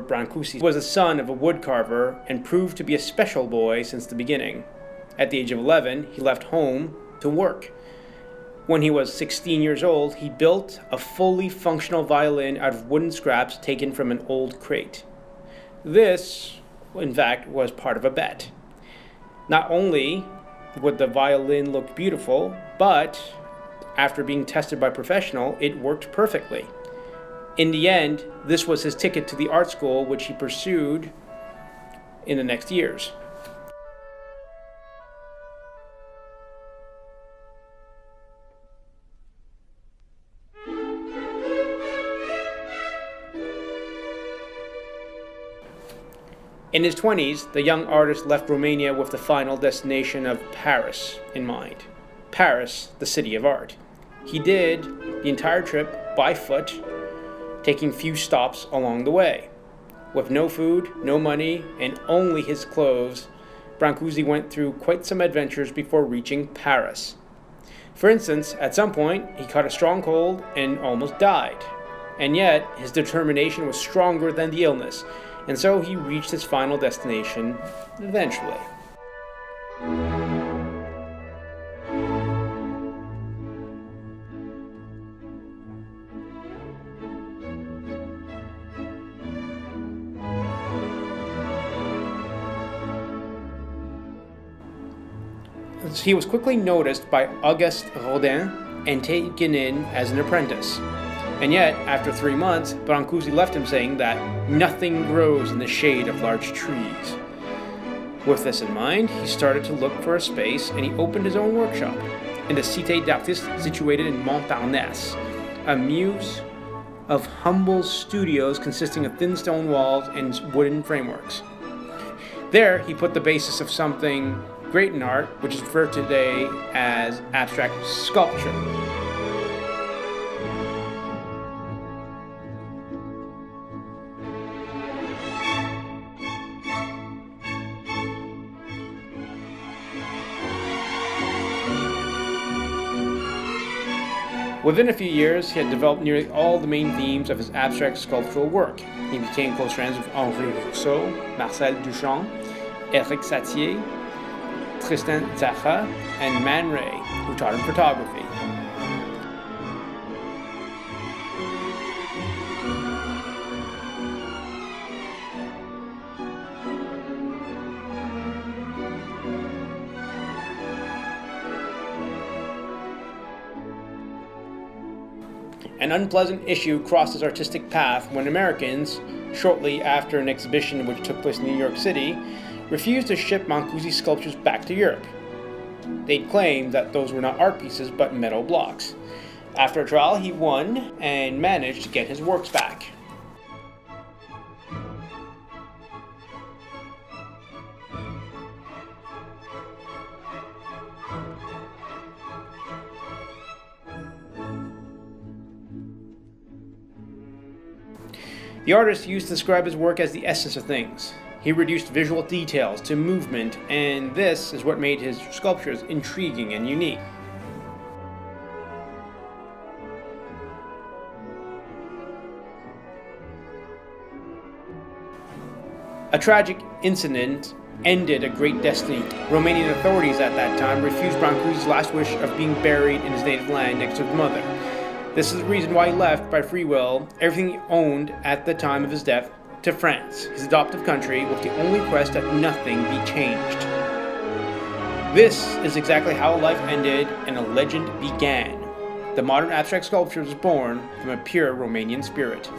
Brancusi was the son of a woodcarver and proved to be a special boy since the beginning. At the age of 11, he left home to work. When he was 16 years old, he built a fully functional violin out of wooden scraps taken from an old crate. This, in fact, was part of a bet. Not only would the violin look beautiful, but after being tested by a professional, it worked perfectly. In the end, this was his ticket to the art school, which he pursued in the next years. In his 20s, the young artist left Romania with the final destination of Paris in mind. Paris, the city of art. He did the entire trip by foot, taking few stops along the way. With no food, no money, and only his clothes, Brancusi went through quite some adventures before reaching Paris. For instance, at some point, he caught a strong cold and almost died. And yet, his determination was stronger than the illness, and so he reached his final destination eventually. He was quickly noticed by Auguste Rodin and taken in as an apprentice. And yet, after 3 months, Brancusi left him saying that nothing grows in the shade of large trees. With this in mind, he started to look for a space and he opened his own workshop in the Cité d'Artistes situated in Montparnasse, a muse of humble studios consisting of thin stone walls and wooden frameworks. There, he put the basis of something great in art, which is referred today as abstract sculpture. Within a few years, he had developed nearly all the main themes of his abstract sculptural work. He became close friends with Henri Rousseau, Marcel Duchamp, Éric Satie, Tristan Tzara, and Man Ray, who taught him photography. An unpleasant issue crossed his artistic path when Americans, shortly after an exhibition which took place in New York City, refused to ship Brancusi's sculptures back to Europe. They'd claimed that those were not art pieces but metal blocks. After a trial, he won and managed to get his works back. The artist used to describe his work as the essence of things. He reduced visual details to movement, and this is what made his sculptures intriguing and unique. A tragic incident ended a great destiny. Romanian authorities at that time refused Brancusi's last wish of being buried in his native land next to his mother. This is the reason why he left, by free will, everything he owned at the time of his death to France, his adoptive country, with the only request that nothing be changed. This is exactly how a life ended and a legend began. The modern abstract sculpture was born from a pure Romanian spirit.